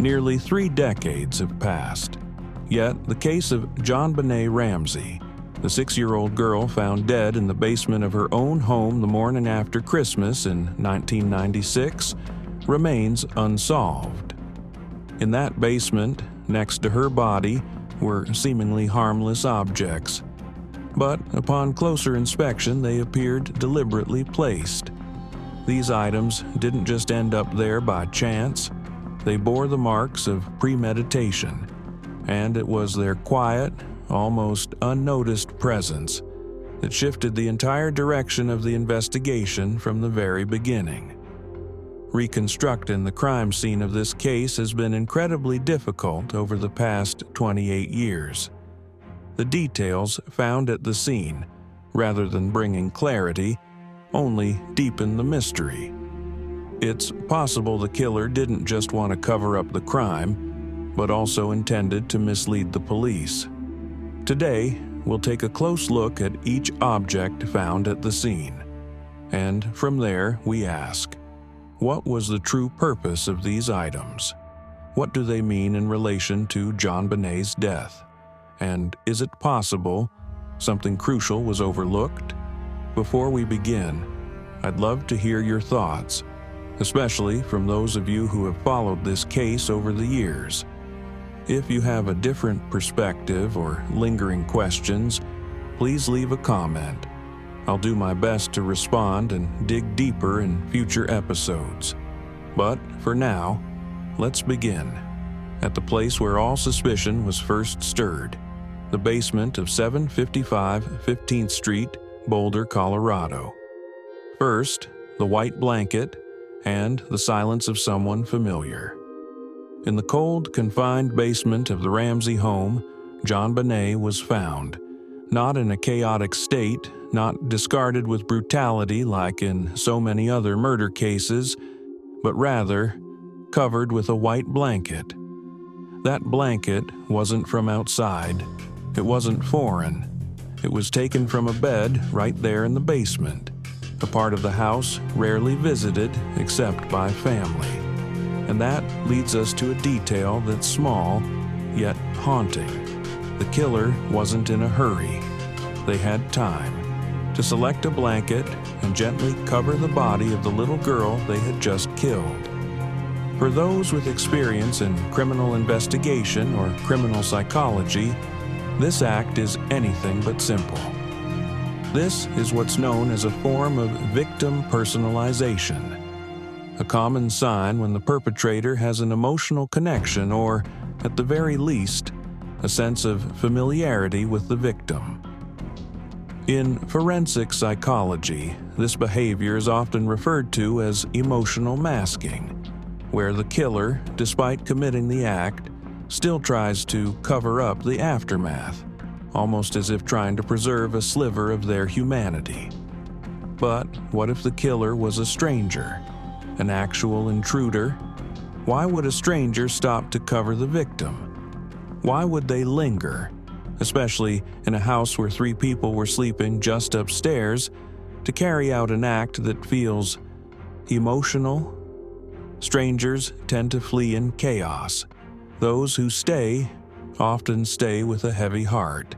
Nearly 3 decades have passed. Yet, the case of JonBenét Ramsey, the 6-year-old girl found dead in the basement of her own home the morning after Christmas in 1996, remains unsolved. In that basement, next to her body, were seemingly harmless objects. But upon closer inspection, they appeared deliberately placed. These items didn't just end up there by chance. They bore the marks of premeditation, and it was their quiet, almost unnoticed presence that shifted the entire direction of the investigation from the very beginning. Reconstructing the crime scene of this case has been incredibly difficult over the past 28 years. The details found at the scene, rather than bringing clarity, only deepen the mystery. It's possible the killer didn't just want to cover up the crime, but also intended to mislead the police. Today, we'll take a close look at each object found at the scene. And from there, we ask, what was the true purpose of these items? What do they mean in relation to JonBenét's death? And is it possible something crucial was overlooked? Before we begin, I'd love to hear your thoughts, especially from those of you who have followed this case over the years. If you have a different perspective or lingering questions, please leave a comment. I'll do my best to respond and dig deeper in future episodes. But for now, let's begin at the place where all suspicion was first stirred, the basement of 755 15th Street, Boulder, Colorado. First, the white blanket and the silence of someone familiar. In the cold, confined basement of the Ramsey home, JonBenét was found, not in a chaotic state, not discarded with brutality like in so many other murder cases, but rather covered with a white blanket. That blanket wasn't from outside. It wasn't foreign. It was taken from a bed right there in the basement, a part of the house rarely visited except by family. And that leads us to a detail that's small, yet haunting. The killer wasn't in a hurry. They had time to select a blanket and gently cover the body of the little girl they had just killed. For those with experience in criminal investigation or criminal psychology, this act is anything but simple. This is what's known as a form of victim personalization, a common sign when the perpetrator has an emotional connection or, at the very least, a sense of familiarity with the victim. In forensic psychology, this behavior is often referred to as emotional masking, where the killer, despite committing the act, still tries to cover up the aftermath, almost as if trying to preserve a sliver of their humanity. But what if the killer was a stranger, an actual intruder? Why would a stranger stop to cover the victim? Why would they linger, especially in a house where 3 people were sleeping just upstairs, to carry out an act that feels emotional? Strangers tend to flee in chaos. Those who stay often stay with a heavy heart.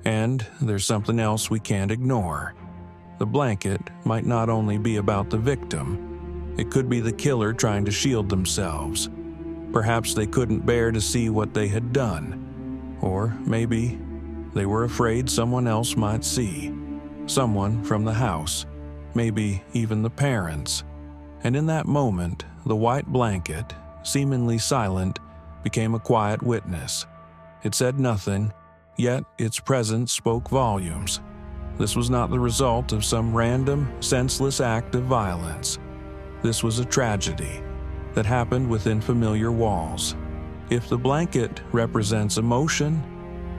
And there's something else we can't ignore. The blanket might not only be about the victim, it could be the killer trying to shield themselves. Perhaps they couldn't bear to see what they had done. Or maybe they were afraid someone else might see. Someone from the house. Maybe even the parents. And in that moment, the white blanket, seemingly silent, became a quiet witness. It said nothing, yet its presence spoke volumes. This was not the result of some random, senseless act of violence. This was a tragedy that happened within familiar walls. If the blanket represents emotion,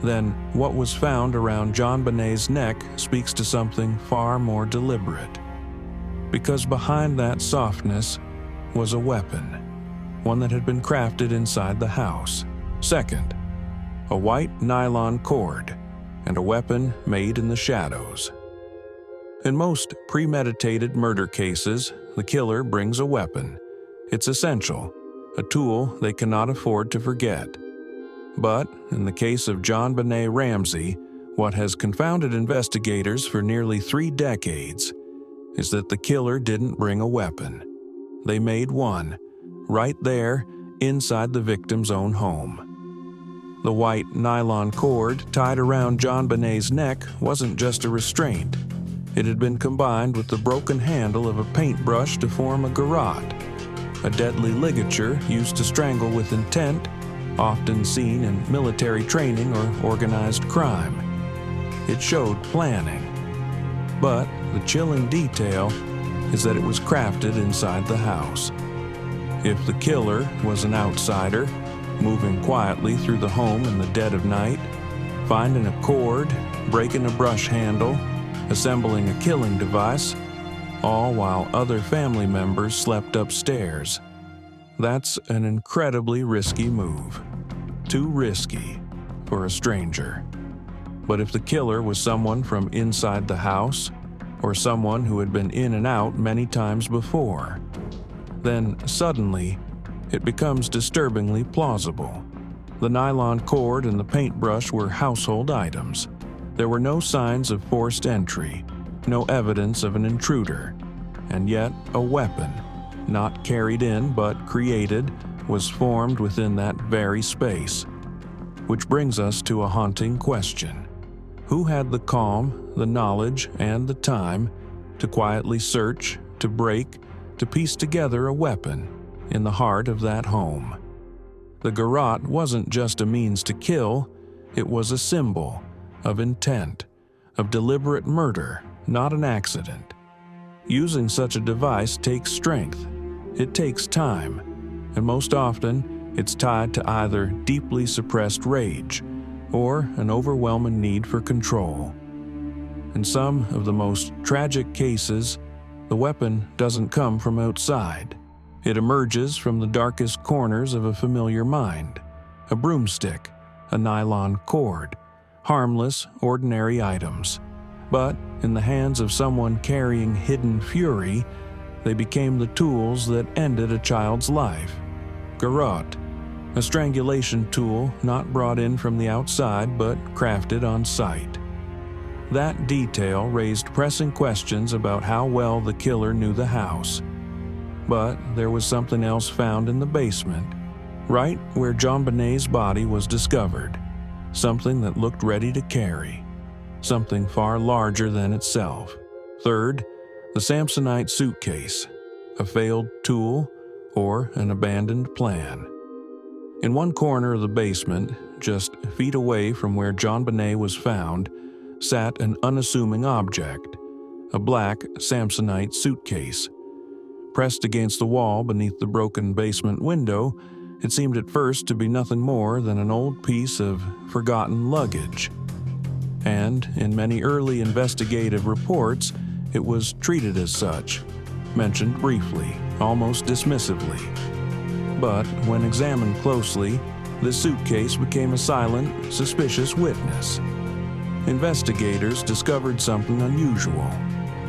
then what was found around JonBenét's neck speaks to something far more deliberate. Because behind that softness was a weapon, one that had been crafted inside the house. Second, a white nylon cord, and a weapon made in the shadows. In most premeditated murder cases, the killer brings a weapon. It's essential, a tool they cannot afford to forget. But in the case of JonBenét Ramsey, what has confounded investigators for nearly 3 decades is that the killer didn't bring a weapon. They made one, right there inside the victim's own home. The white nylon cord tied around JonBenét's neck wasn't just a restraint. It had been combined with the broken handle of a paintbrush to form a garrote, a deadly ligature used to strangle with intent, often seen in military training or organized crime. It showed planning. But the chilling detail is that it was crafted inside the house. If the killer was an outsider, moving quietly through the home in the dead of night, finding a cord, breaking a brush handle, assembling a killing device, all while other family members slept upstairs, that's an incredibly risky move. Too risky for a stranger. But if the killer was someone from inside the house, or someone who had been in and out many times before, then suddenly it becomes disturbingly plausible. The nylon cord and the paintbrush were household items. There were no signs of forced entry, no evidence of an intruder, and yet a weapon, not carried in but created, was formed within that very space. Which brings us to a haunting question. Who had the calm, the knowledge, and the time to quietly search, to break, to piece together a weapon in the heart of that home? The garrote wasn't just a means to kill, it was a symbol of intent, of deliberate murder, not an accident. Using such a device takes strength, it takes time, and most often it's tied to either deeply suppressed rage or an overwhelming need for control. In some of the most tragic cases, the weapon doesn't come from outside. It emerges from the darkest corners of a familiar mind. A broomstick, a nylon cord, harmless, ordinary items. But in the hands of someone carrying hidden fury, they became the tools that ended a child's life. Garrote, a strangulation tool not brought in from the outside but crafted on site. That detail raised pressing questions about how well the killer knew the house. But there was something else found in the basement, right where JonBenét's body was discovered. Something that looked ready to carry. Something far larger than itself. Third, the Samsonite suitcase, a failed tool or an abandoned plan. In one corner of the basement, just feet away from where JonBenét was found, sat an unassuming object, a black Samsonite suitcase. Pressed against the wall beneath the broken basement window, it seemed at first to be nothing more than an old piece of forgotten luggage. And in many early investigative reports, it was treated as such, mentioned briefly, almost dismissively. But when examined closely, the suitcase became a silent, suspicious witness. Investigators discovered something unusual.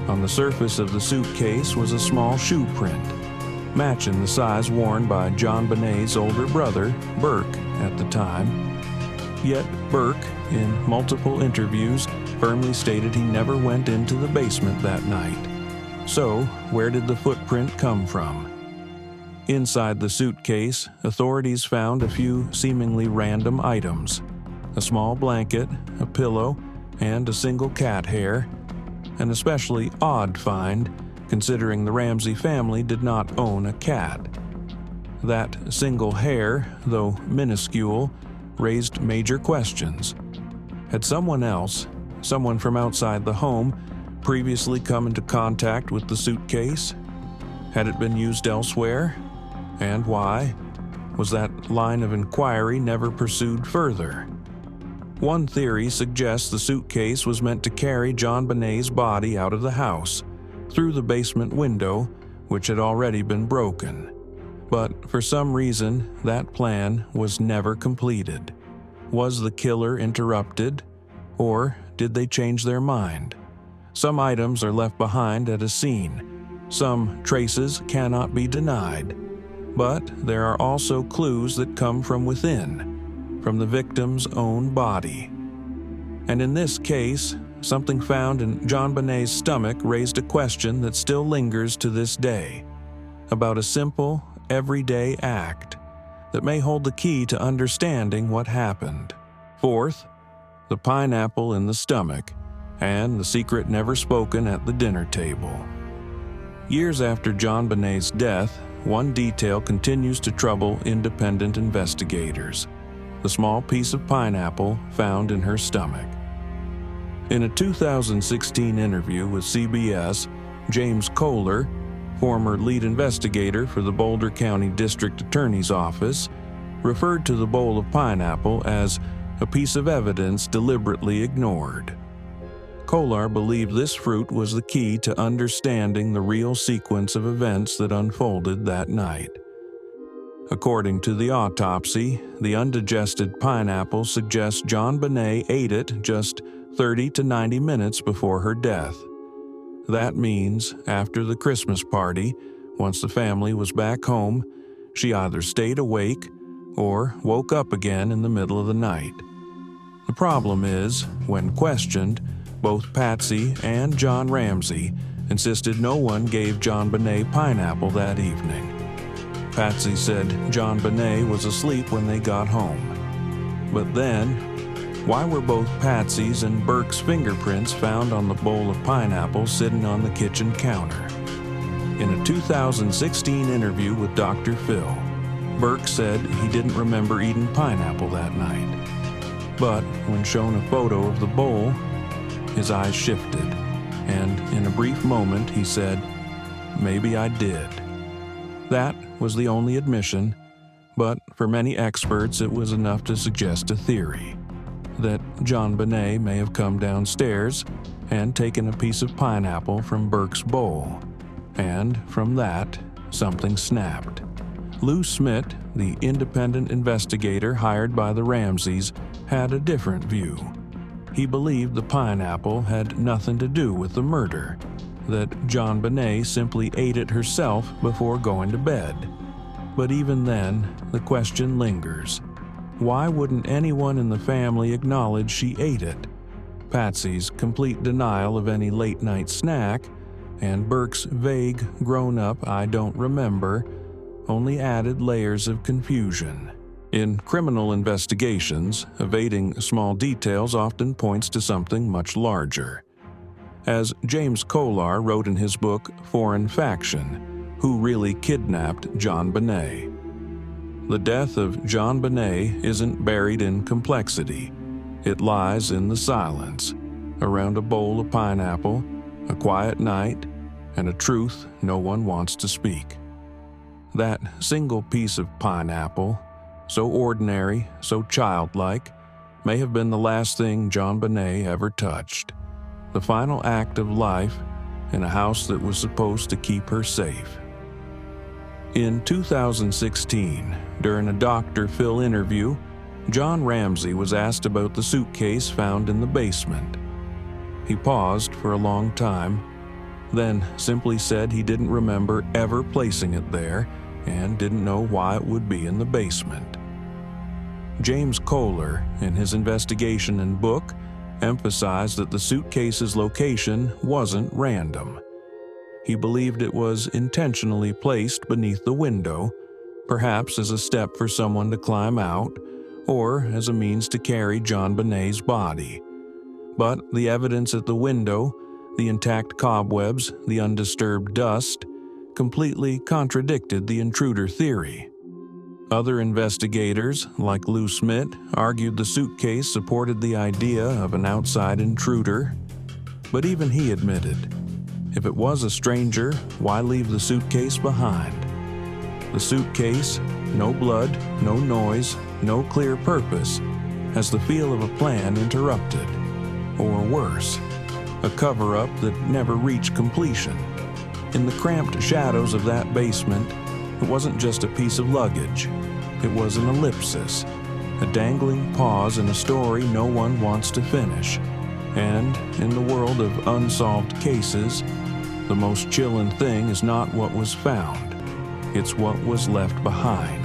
On the surface of the suitcase was a small shoe print, matching the size worn by JonBenét's older brother, Burke, at the time. Yet Burke, in multiple interviews, firmly stated he never went into the basement that night. So, where did the footprint come from? Inside the suitcase, authorities found a few seemingly random items. A small blanket, a pillow, and a single cat hair. An especially odd find, considering the Ramsey family did not own a cat. That single hair, though minuscule, raised major questions. Had someone else, someone from outside the home, previously come into contact with the suitcase? Had it been used elsewhere? And why? Was that line of inquiry never pursued further? One theory suggests the suitcase was meant to carry JonBenét's body out of the house, through the basement window, which had already been broken. But for some reason, that plan was never completed. Was the killer interrupted? Or did they change their mind? Some items are left behind at a scene. Some traces cannot be denied. But there are also clues that come from within, from the victim's own body. And in this case, something found in JonBenét's stomach raised a question that still lingers to this day, about a simple, everyday act that may hold the key to understanding what happened. Fourth, the pineapple in the stomach, and the secret never spoken at the dinner table. Years after JonBenét's death, one detail continues to trouble independent investigators: the small piece of pineapple found in her stomach. In a 2016 interview with CBS, James Kohler, former lead investigator for the Boulder County District Attorney's Office, referred to the bowl of pineapple as a piece of evidence deliberately ignored. Kohler believed this fruit was the key to understanding the real sequence of events that unfolded that night. According to the autopsy, the undigested pineapple suggests JonBenet ate it just 30 to 90 minutes before her death. That means, after the Christmas party, once the family was back home, she either stayed awake or woke up again in the middle of the night. The problem is, when questioned, both Patsy and John Ramsey insisted no one gave JonBenet pineapple that evening. Patsy said JonBenet was asleep when they got home. But then, why were both Patsy's and Burke's fingerprints found on the bowl of pineapple sitting on the kitchen counter? In a 2016 interview with Dr. Phil, Burke said he didn't remember eating pineapple that night. But when shown a photo of the bowl, his eyes shifted, and in a brief moment he said, "Maybe I did." That was the only admission, but for many experts it was enough to suggest a theory that JonBenet may have come downstairs and taken a piece of pineapple from Burke's bowl, and from that, something snapped. Lou Smith, the independent investigator hired by the Ramseys, had a different view. He believed the pineapple had nothing to do with the murder, that JonBenet simply ate it herself before going to bed. But even then, the question lingers. Why wouldn't anyone in the family acknowledge she ate it? Patsy's complete denial of any late-night snack, and Burke's vague, grown-up "I don't remember," only added layers of confusion. In criminal investigations, evading small details often points to something much larger. As James Kohler wrote in his book Foreign Faction, Who Really Kidnapped JonBenet? The death of JonBenet isn't buried in complexity. It lies in the silence, around a bowl of pineapple, a quiet night, and a truth no one wants to speak. That single piece of pineapple, so ordinary, so childlike, may have been the last thing JonBenet ever touched. The final act of life in a house that was supposed to keep her safe. In 2016, during a Dr. Phil interview, John Ramsey was asked about the suitcase found in the basement. He paused for a long time, then simply said he didn't remember ever placing it there and didn't know why it would be in the basement. James Kohler, in his investigation and book, emphasized that the suitcase's location wasn't random. He believed it was intentionally placed beneath the window, perhaps as a step for someone to climb out, or as a means to carry JonBenet's body. But the evidence at the window, the intact cobwebs, the undisturbed dust, completely contradicted the intruder theory. Other investigators, like Lou Smith, argued the suitcase supported the idea of an outside intruder, but even he admitted, if it was a stranger, why leave the suitcase behind? The suitcase, no blood, no noise, no clear purpose, has the feel of a plan interrupted, or worse, a cover-up that never reached completion. In the cramped shadows of that basement, it wasn't just a piece of luggage. It was an ellipsis, a dangling pause in a story no one wants to finish. And in the world of unsolved cases, the most chilling thing is not what was found, it's what was left behind.